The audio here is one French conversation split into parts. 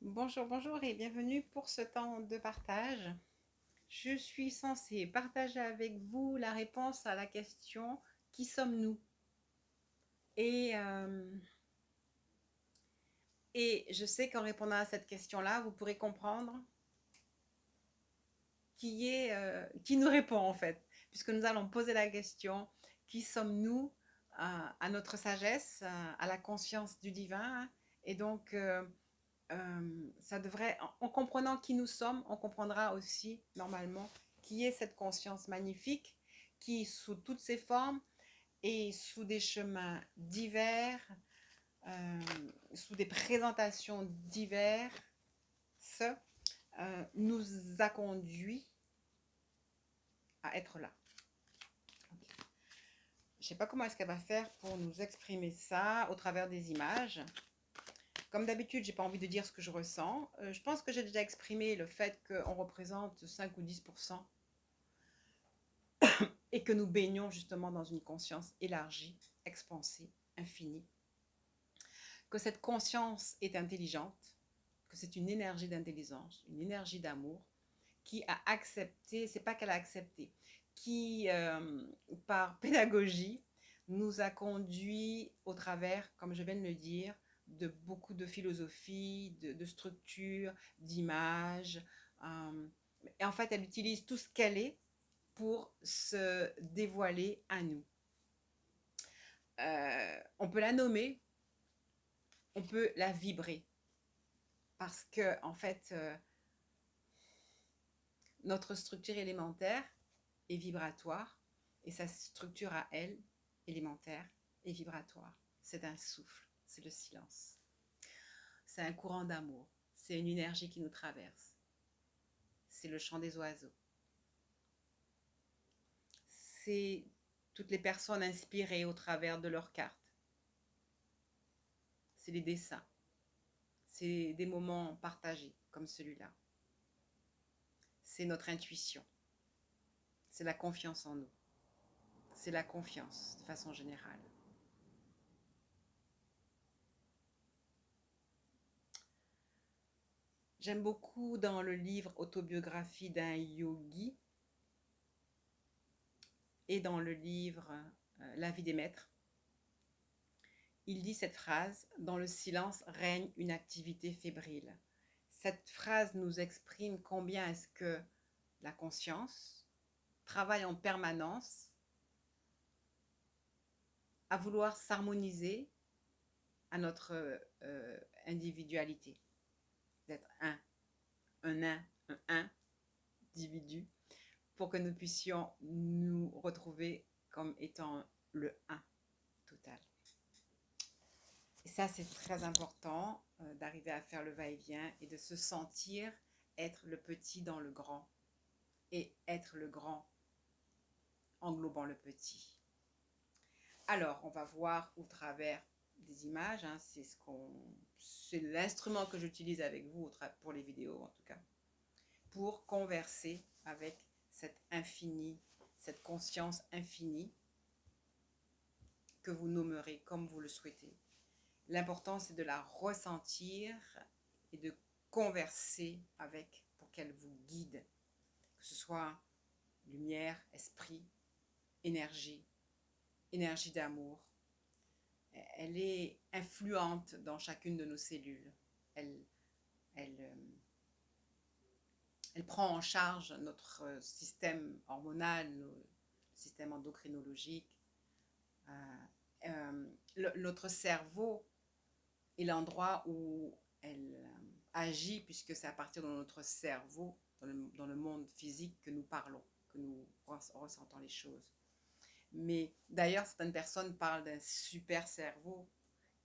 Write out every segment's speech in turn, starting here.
Bonjour, bonjour et bienvenue pour ce temps de partage. Je suis censée partager avec vous la réponse à la question qui sommes-nous? Et, euh, et je sais qu'en répondant à cette question-là, vous pourrez comprendre qui nous répond en fait, puisque nous allons poser la question qui sommes-nous à notre sagesse, à la conscience du divin. Et donc, ça devrait, en comprenant qui nous sommes, on comprendra aussi normalement qui est cette conscience magnifique qui, sous toutes ses formes et sous des chemins divers, euh, sous des présentations diverses, nous a conduit à être là. Okay. Je ne sais pas comment est-ce qu'elle va faire pour nous exprimer ça au travers des images. Comme d'habitude, j'ai pas envie de dire ce que je ressens. Je pense que j'ai déjà exprimé le fait qu'on représente 5 ou 10% et que nous baignons justement dans une conscience élargie, expansée, infinie. Que cette conscience est intelligente, que c'est une énergie d'intelligence, une énergie d'amour qui a accepté, c'est pas qu'elle a accepté, qui par pédagogie nous a conduit au travers, comme je viens de le dire, de beaucoup de philosophies, de structures, d'images. Et en fait, elle utilise tout ce qu'elle est pour se dévoiler à nous. On peut la nommer, on peut la vibrer, parce que en fait, notre structure élémentaire est vibratoire, et sa structure à elle, élémentaire, est vibratoire. C'est un souffle, c'est le silence. C'est un courant d'amour, c'est une énergie qui nous traverse. C'est le chant des oiseaux. C'est toutes les personnes inspirées au travers de leurs cartes. C'est les dessins. C'est des moments partagés comme celui-là. C'est notre intuition. C'est la confiance en nous. C'est la confiance de façon générale. J'aime beaucoup dans le livre Autobiographie d'un yogi et dans le livre La vie des maîtres, il dit cette phrase: dans le silence règne une activité fébrile. Cette phrase nous exprime combien est-ce que la conscience travaille en permanence à vouloir s'harmoniser à notre individualité, d'être un individu, pour que nous puissions nous retrouver comme étant le un total. Et ça, c'est très important d'arriver à faire le va-et-vient et de se sentir être le petit dans le grand et être le grand englobant le petit. Alors, on va voir au travers des images, hein, c'est l'instrument que j'utilise avec vous pour les vidéos en tout cas, pour converser avec cette infinie, cette conscience infinie que vous nommerez comme vous le souhaitez. L'important, c'est de la ressentir et de converser avec pour qu'elle vous guide, que ce soit lumière, esprit, énergie, énergie d'amour. Elle est influente dans chacune de nos cellules. Elle, elle, elle prend en charge notre système hormonal, notre système endocrinologique. Notre cerveau est l'endroit où elle agit, puisque c'est à partir de notre cerveau, dans le monde physique, que nous parlons, que nous ressentons les choses. Mais d'ailleurs, certaines personnes parlent d'un super cerveau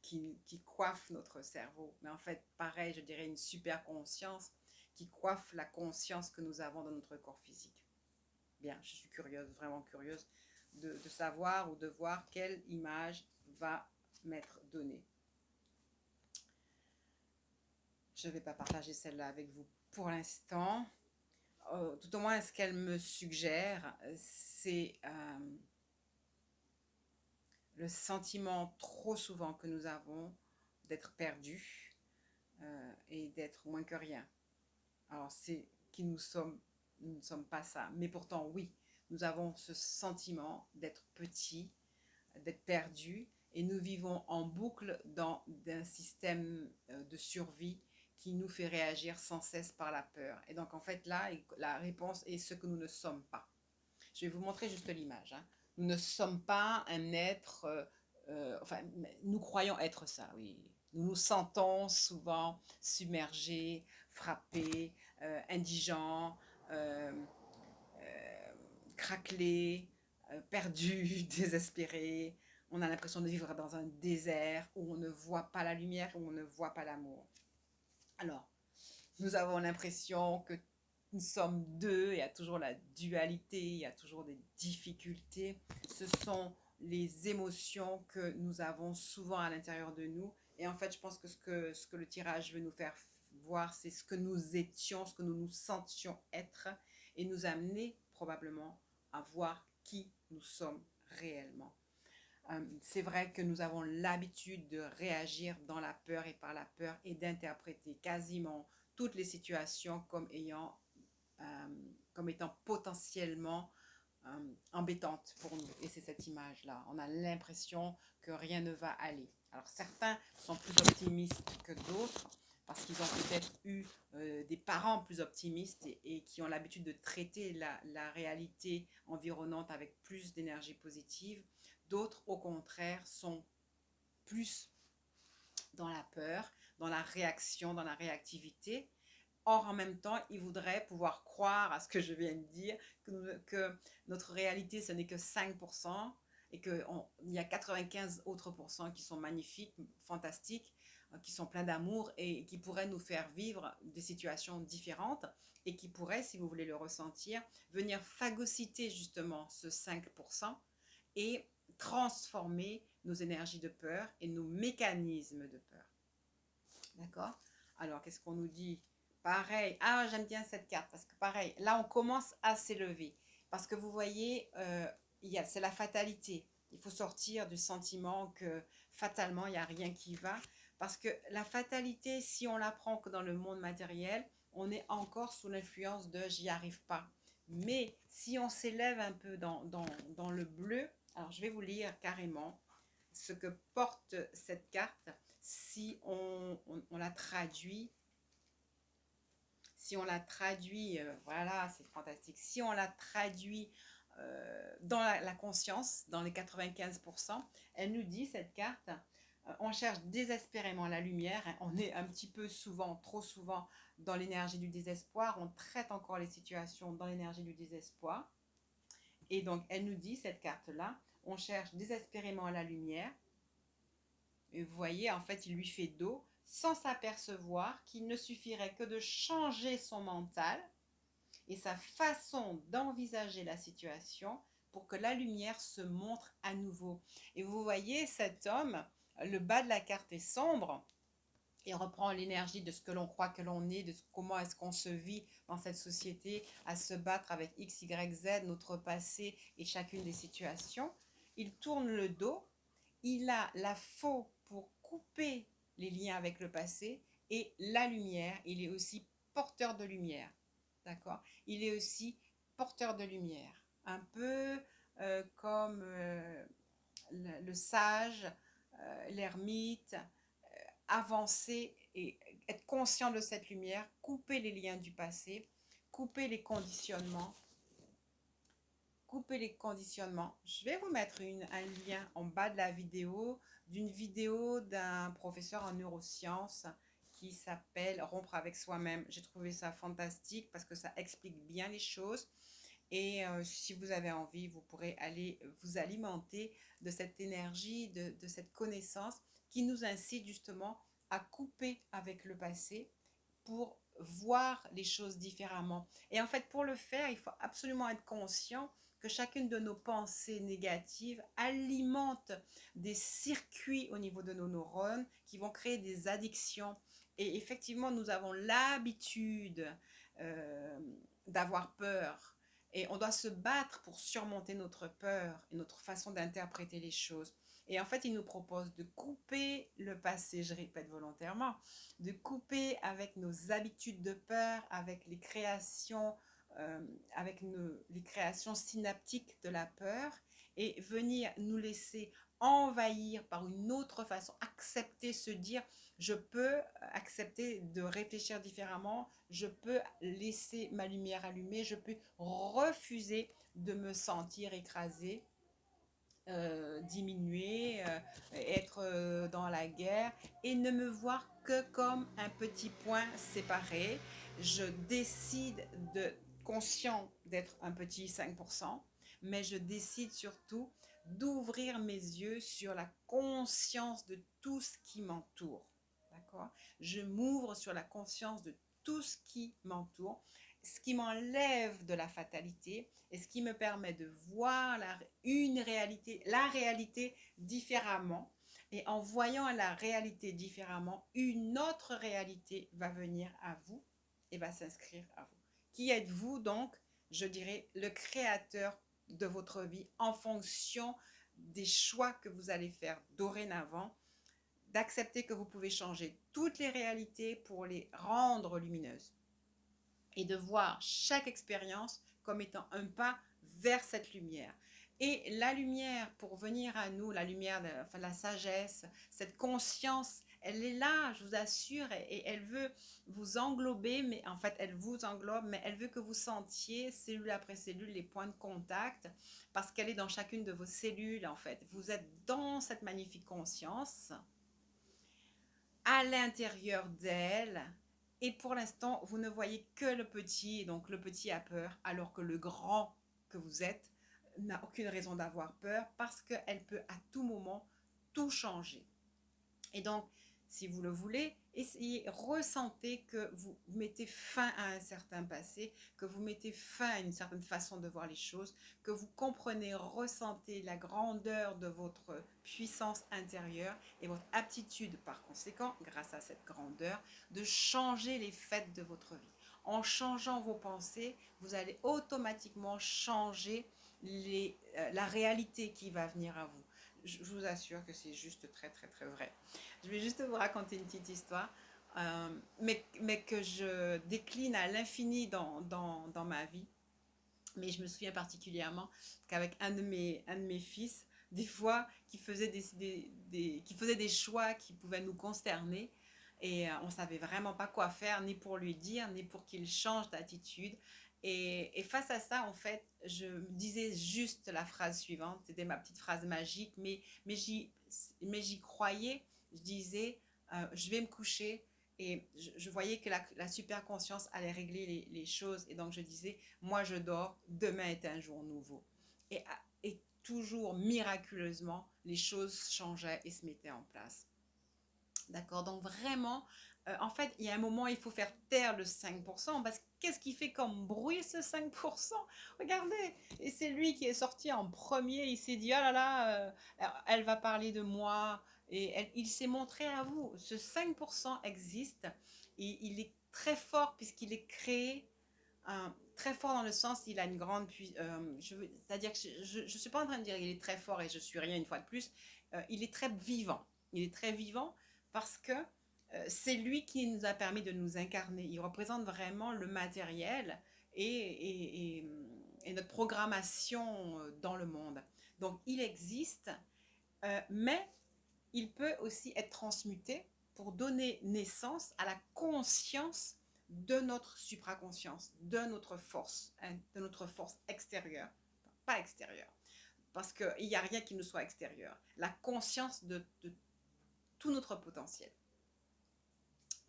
qui coiffe notre cerveau. Mais en fait, pareil, je dirais une super conscience qui coiffe la conscience que nous avons dans notre corps physique. Bien, je suis curieuse, vraiment curieuse de savoir ou de voir quelle image va m'être donnée. Je ne vais pas partager celle-là avec vous pour l'instant. Tout au moins, ce qu'elle me suggère, c'est le sentiment trop souvent que nous avons d'être perdus et d'être moins que rien. Alors, c'est qui nous sommes, nous ne sommes pas ça. Mais pourtant, oui, nous avons ce sentiment d'être petit, d'être perdu, et nous vivons en boucle dans un système de survie qui nous fait réagir sans cesse par la peur. Et donc, en fait, là, la réponse est ce que nous ne sommes pas. Je vais vous montrer juste l'image. Hein. Nous ne sommes pas un être, enfin, nous croyons être ça, oui. Nous nous sentons souvent submergés, frappés, indigents, euh, craquelés, perdus, désespérés. On a l'impression de vivre dans un désert où on ne voit pas la lumière, où on ne voit pas l'amour. Alors, nous avons l'impression que nous sommes deux, il y a toujours la dualité, il y a toujours des difficultés. Ce sont les émotions que nous avons souvent à l'intérieur de nous. Et en fait, je pense que ce que le tirage veut nous faire voir, c'est ce que nous étions, ce que nous nous sentions être, et nous amener probablement à voir qui nous sommes réellement. C'est vrai que nous avons l'habitude de réagir dans la peur et par la peur et d'interpréter quasiment toutes les situations comme étant potentiellement embêtantes pour nous. Et c'est cette image-là. On a l'impression que rien ne va aller. Alors certains sont plus optimistes que d'autres parce qu'ils ont peut-être eu des parents plus optimistes et qui ont l'habitude de traiter la réalité environnante avec plus d'énergie positive. D'autres, au contraire, sont plus dans la peur, dans la réaction, dans la réactivité. Or, en même temps, ils voudraient pouvoir croire à ce que je viens de dire, que notre réalité, ce n'est que 5%, et qu'il y a 95 autres pourcents qui sont magnifiques, fantastiques, qui sont pleins d'amour et qui pourraient nous faire vivre des situations différentes et qui pourraient, si vous voulez le ressentir, venir phagocyter justement ce 5% et transformer nos énergies de peur et nos mécanismes de peur. D'accord? Alors, qu'est-ce qu'on nous dit? Pareil. Ah, j'aime bien cette carte parce que pareil, là, on commence à s'élever. Parce que vous voyez, c'est la fatalité. Il faut sortir du sentiment que fatalement, il n'y a rien qui va. Parce que la fatalité, si on la prend que dans le monde matériel, on est encore sous l'influence de j'y arrive pas. Mais si on s'élève un peu dans le bleu, alors je vais vous lire carrément ce que porte cette carte si on la traduit. Si on la traduit, voilà, c'est fantastique. Si on la traduit dans la conscience, dans les 95%, elle nous dit, cette carte, on cherche désespérément la lumière. Hein, on est un petit peu souvent, trop souvent, dans l'énergie du désespoir. On traite encore les situations dans l'énergie du désespoir. Et donc, elle nous dit, cette carte-là, on cherche désespérément la lumière. Et vous voyez, en fait, il lui fait dos sans s'apercevoir qu'il ne suffirait que de changer son mental et sa façon d'envisager la situation pour que la lumière se montre à nouveau. Et vous voyez, cet homme, le bas de la carte est sombre et reprend l'énergie de ce que l'on croit que l'on est, de comment est-ce qu'on se vit dans cette société, à se battre avec X, Y, Z, notre passé et chacune des situations. Il tourne le dos, il a la faux pour couper les liens avec le passé et la lumière, il est aussi porteur de lumière. D'accord? Il est aussi porteur de lumière. Un peu comme le sage, l'ermite, avancer et être conscient de cette lumière, couper les liens du passé, couper les conditionnements. Couper les conditionnements. Je vais vous mettre un lien en bas de la vidéo d'une vidéo d'un professeur en neurosciences qui s'appelle Rompre avec soi-même. J'ai trouvé ça fantastique parce que ça explique bien les choses. Et si vous avez envie, vous pourrez aller vous alimenter de cette énergie, de cette connaissance qui nous incite justement à couper avec le passé pour voir les choses différemment. Et en fait, pour le faire, il faut absolument être conscient que chacune de nos pensées négatives alimente des circuits au niveau de nos neurones qui vont créer des addictions. Et effectivement, nous avons l'habitude euh, d'avoir peur. Et on doit se battre pour surmonter notre peur et notre façon d'interpréter les choses. Et en fait, il nous propose de couper le passé, je répète volontairement, de couper avec nos habitudes de peur, avec les créations, les créations synaptiques de la peur, et venir nous laisser envahir par une autre façon, accepter, se dire, je peux accepter de réfléchir différemment, je peux laisser ma lumière allumée, je peux refuser de me sentir écrasée, diminuer, être dans la guerre et ne me voir que comme un petit point séparé. Je décide de conscient d'être un petit 5%, mais je décide surtout d'ouvrir mes yeux sur la conscience de tout ce qui m'entoure. D'accord? Je m'ouvre sur la conscience de tout ce qui m'entoure, ce qui m'enlève de la fatalité et ce qui me permet de voir la réalité différemment. Et en voyant la réalité différemment, une autre réalité va venir à vous et va s'inscrire à vous. Qui êtes-vous donc? Je dirais le créateur de votre vie en fonction des choix que vous allez faire dorénavant, d'accepter que vous pouvez changer toutes les réalités pour les rendre lumineuses et de voir chaque expérience comme étant un pas vers cette lumière. Et la lumière, pour venir à nous, la lumière, enfin, la sagesse, cette conscience, elle est là, je vous assure, et elle veut vous englober, mais en fait, elle vous englobe, mais elle veut que vous sentiez, cellule après cellule, les points de contact, parce qu'elle est dans chacune de vos cellules, en fait. Vous êtes dans cette magnifique conscience, à l'intérieur d'elle, et pour l'instant, vous ne voyez que le petit, et donc le petit a peur, alors que le grand que vous êtes n'a aucune raison d'avoir peur parce qu'elle peut à tout moment tout changer. Et donc, si vous le voulez, essayez, ressentez que vous mettez fin à un certain passé, que vous mettez fin à une certaine façon de voir les choses, que vous comprenez, ressentez la grandeur de votre puissance intérieure et votre aptitude par conséquent, grâce à cette grandeur, de changer les faits de votre vie. En changeant vos pensées, vous allez automatiquement changer la réalité qui va venir à vous. Je vous assure que c'est juste très très très vrai. Je vais juste vous raconter une petite histoire, mais que je décline à l'infini dans ma vie. Mais je me souviens particulièrement qu'avec un de mes fils, des fois, qui faisait qui faisait des choix qui pouvaient nous consterner. Et on ne savait vraiment pas quoi faire, ni pour lui dire, ni pour qu'il change d'attitude. Et face à ça, en fait, je me disais juste la phrase suivante. C'était ma petite phrase magique, mais j'y croyais. Je disais, je vais me coucher. Et je voyais que la super conscience allait régler les choses. Et donc, je disais, moi je dors, demain est un jour nouveau. Et toujours miraculeusement, les choses changeaient et se mettaient en place. D'accord? Donc vraiment, en fait, il y a un moment, il faut faire taire le 5%, parce que qu'est-ce qui fait comme bruit ce 5%? Regardez, et c'est lui qui est sorti en premier, il s'est dit, ah là là, elle va parler de moi, et il s'est montré à vous. Ce 5% existe, et il est très fort puisqu'il est créé, très fort dans le sens, il a une grande puissance, c'est-à-dire que je ne suis pas en train de dire qu'il est très fort et je suis rien une fois de plus, il est très vivant. Il est très vivant parce que c'est lui qui nous a permis de nous incarner. Il représente vraiment le matériel et notre programmation dans le monde. Donc il existe, mais il peut aussi être transmuté pour donner naissance à la conscience de notre supraconscience, de notre force extérieure, pas extérieure, parce qu'il n'y a rien qui nous soit extérieur. La conscience de tout notre potentiel.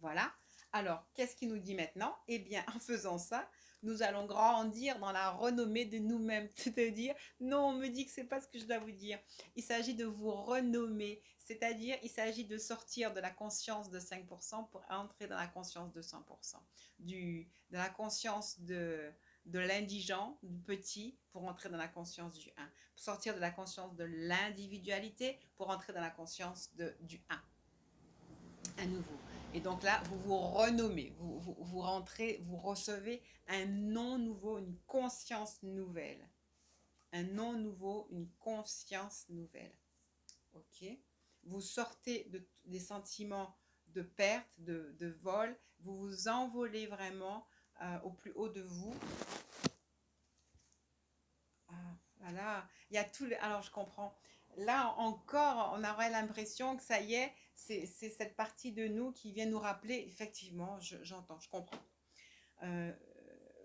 Voilà. Alors, qu'est-ce qu'il nous dit maintenant? Eh bien, en faisant ça, nous allons grandir dans la renommée de nous-mêmes. C'est-à-dire, non, on me dit que c'est pas ce que je dois vous dire. Il s'agit de vous renommer. C'est-à-dire, il s'agit de sortir de la conscience de 5% pour entrer dans la conscience de 100%. De la conscience de l'indigent, du petit, pour entrer dans la conscience du 1. Pour sortir de la conscience de l'individualité, pour entrer dans la conscience du 1. À nouveau. Et donc là, vous vous renommez, vous rentrez, vous recevez un nom nouveau, une conscience nouvelle. Un nom nouveau, une conscience nouvelle. ok? Vous sortez des sentiments de perte, de vol, vous vous envolez vraiment au plus haut de vous. Ah, voilà, il y a tout le... Alors, je comprends. Là, encore, on aurait l'impression que ça y est, c'est cette partie de nous qui vient nous rappeler, effectivement, j'entends, je comprends. Euh,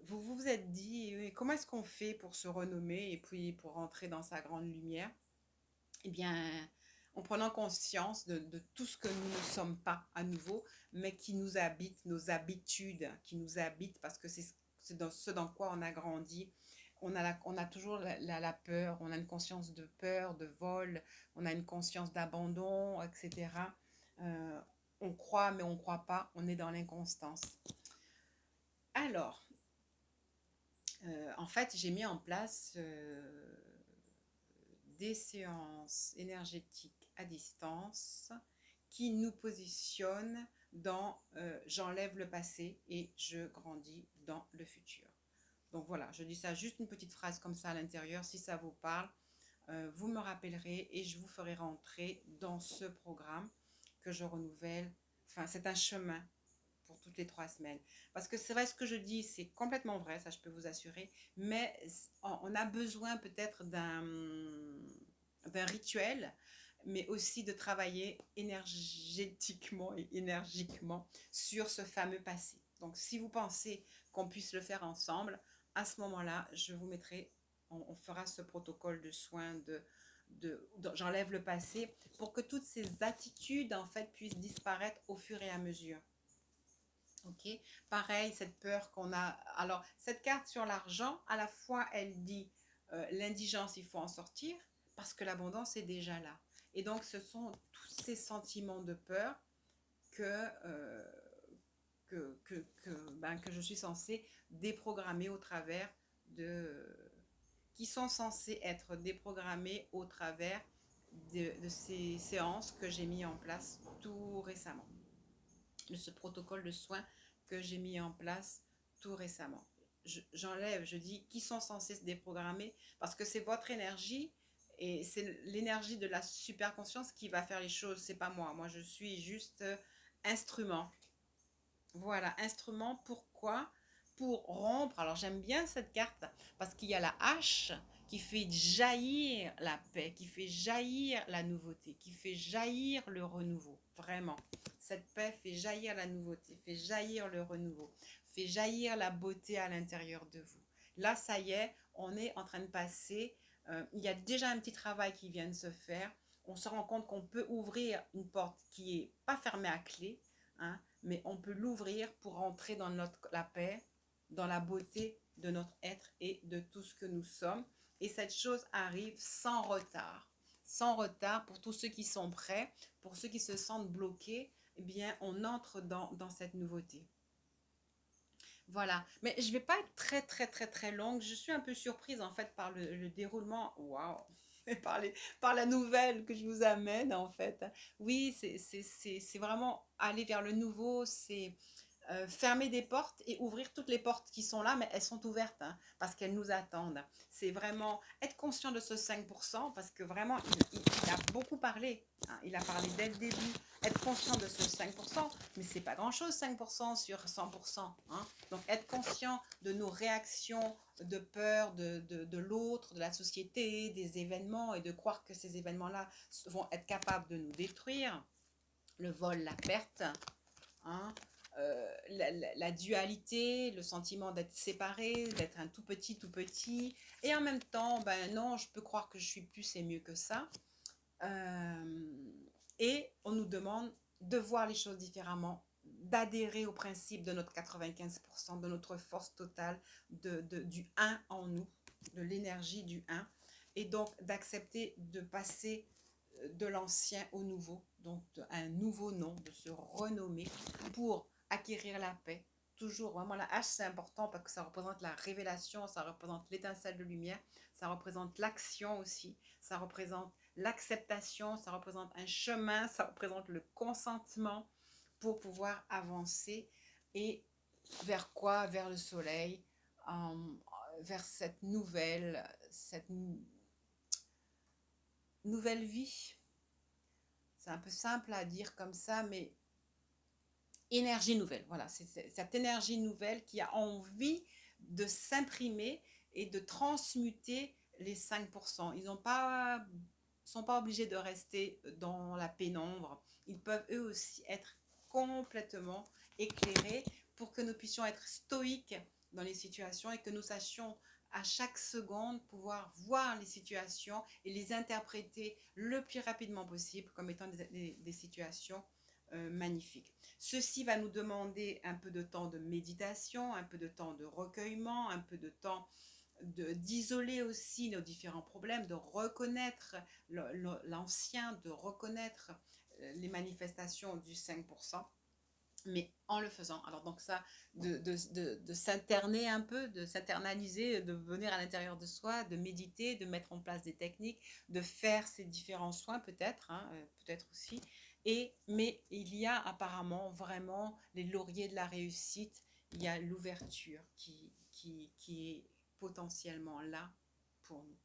vous vous êtes dit, comment est-ce qu'on fait pour se renommer et puis pour rentrer dans sa grande lumière? Eh bien, en prenant conscience de tout ce que nous ne sommes pas à nouveau, mais qui nous habite, nos habitudes qui nous habitent, parce que c'est dans ce dans quoi on a grandi. On a toujours la peur, on a une conscience de peur, de vol, on a une conscience d'abandon, etc. Euh, on croit, mais on ne croit pas, on est dans l'inconstance. Alors, en fait, j'ai mis en place des séances énergétiques à distance qui nous positionnent dans j'enlève le passé et je grandis dans le futur. Donc voilà, je dis ça juste une petite phrase comme ça à l'intérieur. Si ça vous parle, vous me rappellerez et je vous ferai rentrer dans ce programme que je renouvelle. Enfin, c'est un chemin pour toutes les 3 semaines. Parce que c'est vrai, ce que je dis, c'est complètement vrai, ça je peux vous assurer, mais on a besoin peut-être d'un rituel, mais aussi de travailler énergétiquement et énergiquement sur ce fameux passé. Donc si vous pensez qu'on puisse le faire ensemble, à ce moment-là, je vous mettrai, on fera ce protocole de soins j'enlève le passé pour que toutes ces attitudes en fait puissent disparaître au fur et à mesure. Ok, pareil, cette peur qu'on a. Alors, cette carte sur l'argent, à la fois, elle dit l'indigence, il faut en sortir parce que l'abondance est déjà là. Et donc, ce sont tous ces sentiments de peur que, que je suis censée déprogrammer au travers qui sont censés être déprogrammés au travers de ces séances que j'ai mis en place tout récemment, de ce protocole de soins que j'ai mis en place tout récemment. J'enlève, je dis qui sont censés se déprogrammer parce que c'est votre énergie et c'est l'énergie de la super conscience qui va faire les choses, c'est pas moi. Moi, je suis juste instrument. Voilà, instrument, pourquoi? Pour rompre. Alors j'aime bien cette carte parce qu'il y a la hache qui fait jaillir la paix, qui fait jaillir la nouveauté, qui fait jaillir le renouveau. Vraiment. Cette paix fait jaillir la nouveauté, fait jaillir le renouveau, fait jaillir la beauté à l'intérieur de vous. Là, ça y est, on est en train de passer. Il y a déjà un petit travail qui vient de se faire. On se rend compte qu'on peut ouvrir une porte qui n'est pas fermée à clé, hein, mais on peut l'ouvrir pour entrer dans la paix, dans la beauté de notre être et de tout ce que nous sommes. Et cette chose arrive sans retard. Sans retard pour tous ceux qui sont prêts, pour ceux qui se sentent bloqués, eh bien, on entre dans cette nouveauté. Voilà, mais je ne vais pas être très très très très longue. Je suis un peu surprise en fait par le déroulement. Waouh! Par la nouvelle que je vous amène en fait. Oui, c'est vraiment aller vers le nouveau, c'est fermer des portes et ouvrir toutes les portes qui sont là, mais elles sont ouvertes hein, parce qu'elles nous attendent. C'est vraiment être conscient de ce 5% parce que vraiment, il a beaucoup parlé. Hein, il a parlé dès le début. Être conscient de ce 5%, mais c'est pas grand-chose 5% sur 100%. Hein. Donc être conscient de nos réactions de peur de l'autre, de la société, des événements et de croire que ces événements-là vont être capables de nous détruire. Le vol, la perte, hein, la dualité, le sentiment d'être séparé, d'être un tout petit, et en même temps, ben non, je peux croire que je suis plus et mieux que ça. Et on nous demande de voir les choses différemment, d'adhérer au principe de notre 95%, de notre force totale, du 1 en nous, de l'énergie du 1, et donc d'accepter de passer de l'ancien au nouveau, donc un nouveau nom, de se renommer pour acquérir la paix. Toujours, vraiment, la hache, c'est important parce que ça représente la révélation, ça représente l'étincelle de lumière, ça représente l'action aussi, ça représente l'acceptation, ça représente un chemin, ça représente le consentement pour pouvoir avancer. Et vers quoi? Vers le soleil, vers cette nouvelle vie C'est un peu simple à dire comme ça, mais énergie nouvelle. Voilà, c'est cette énergie nouvelle qui a envie de s'imprimer et de transmuter les 5%. Ils sont pas obligés de rester dans la pénombre. Ils peuvent eux aussi être complètement éclairés pour que nous puissions être stoïques dans les situations et que nous sachions à chaque seconde pouvoir voir les situations et les interpréter le plus rapidement possible comme étant des situations magnifiques. Ceci va nous demander un peu de temps de méditation, un peu de temps de recueillement, un peu de temps d'isoler aussi nos différents problèmes, de reconnaître l'ancien, de reconnaître les manifestations du 5%, mais en le faisant. Alors donc ça, de s'interner un peu, de s'internaliser, de venir à l'intérieur de soi, de méditer, de mettre en place des techniques, de faire ces différents soins peut-être, hein, peut-être aussi. Mais il y a apparemment vraiment les lauriers de la réussite, il y a l'ouverture qui est potentiellement là pour nous.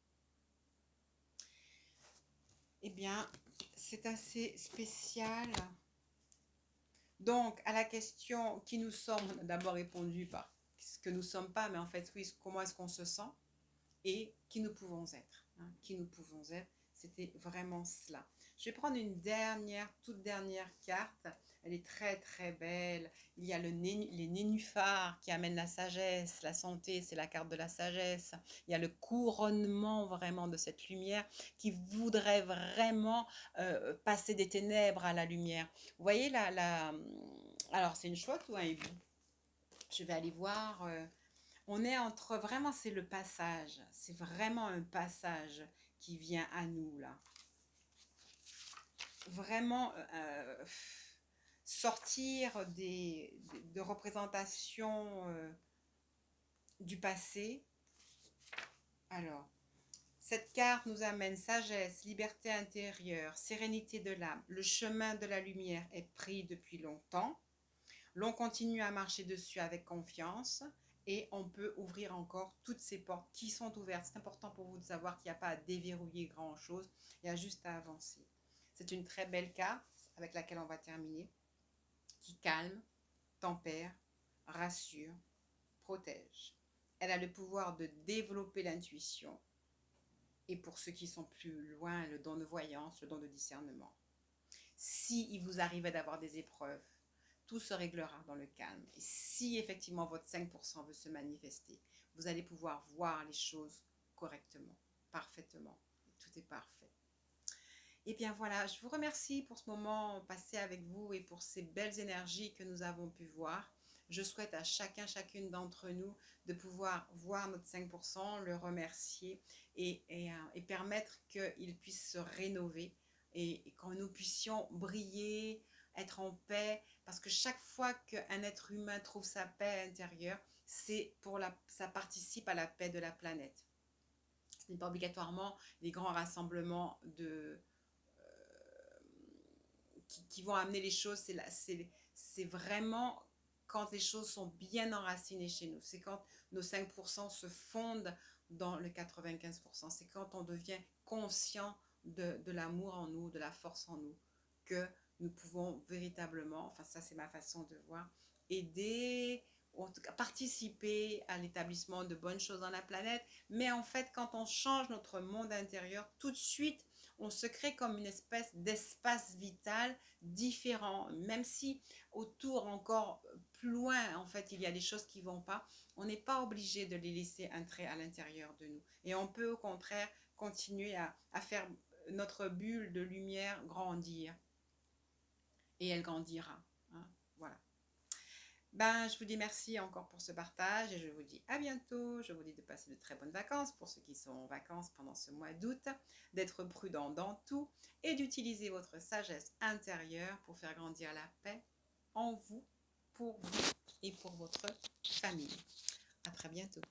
Eh bien, c'est assez spécial. Donc, à la question qui nous sommes, on a d'abord répondu par ce que nous ne sommes pas, mais en fait, oui, comment est-ce qu'on se sent et qui nous pouvons être. Hein, qui nous pouvons être, c'était vraiment cela. Je vais prendre une toute dernière carte. Elle est très très belle. Il y a les nénuphars qui amènent la sagesse, la santé, c'est la carte de la sagesse. Il y a le couronnement vraiment de cette lumière qui voudrait vraiment passer des ténèbres à la lumière. Vous voyez alors c'est une chouette ou un hibou? Je vais aller voir. On est entre, vraiment c'est le passage. C'est vraiment un passage qui vient à nous là. Vraiment sortir de représentations du passé. Alors, cette carte nous amène sagesse, liberté intérieure, sérénité de l'âme. Le chemin de la lumière est pris depuis longtemps. L'on continue à marcher dessus avec confiance et on peut ouvrir encore toutes ces portes qui sont ouvertes. C'est important pour vous de savoir qu'il n'y a pas à déverrouiller grand-chose, il y a juste à avancer. C'est une très belle carte avec laquelle on va terminer, qui calme, tempère, rassure, protège. Elle a le pouvoir de développer l'intuition et pour ceux qui sont plus loin, le don de voyance, le don de discernement. Si il vous arrivait d'avoir des épreuves, tout se réglera dans le calme. Et si effectivement votre 5% veut se manifester, vous allez pouvoir voir les choses correctement, parfaitement. Tout est parfait. Et bien voilà, je vous remercie pour ce moment passé avec vous et pour ces belles énergies que nous avons pu voir. Je souhaite à chacune d'entre nous de pouvoir voir notre 5%, le remercier et permettre qu'il puisse se rénover et que nous puissions briller, être en paix, parce que chaque fois qu'un être humain trouve sa paix intérieure, ça participe à la paix de la planète. Ce n'est pas obligatoirement les grands rassemblements qui vont amener les choses, c'est vraiment quand les choses sont bien enracinées chez nous. C'est quand nos 5% se fondent dans le 95%. C'est quand on devient conscient de l'amour en nous, de la force en nous, que nous pouvons véritablement, enfin ça c'est ma façon de voir, aider, ou en tout cas participer à l'établissement de bonnes choses dans la planète. Mais en fait, quand on change notre monde intérieur, tout de suite, on se crée comme une espèce d'espace vital différent, même si autour encore plus loin, en fait, il y a des choses qui ne vont pas, on n'est pas obligé de les laisser entrer à l'intérieur de nous. Et on peut au contraire continuer à faire notre bulle de lumière grandir. Et elle grandira. Hein, voilà. Ben, je vous dis merci encore pour ce partage et je vous dis à bientôt. Je vous dis de passer de très bonnes vacances pour ceux qui sont en vacances pendant ce mois d'août, d'être prudent dans tout et d'utiliser votre sagesse intérieure pour faire grandir la paix en vous, pour vous et pour votre famille. À très bientôt.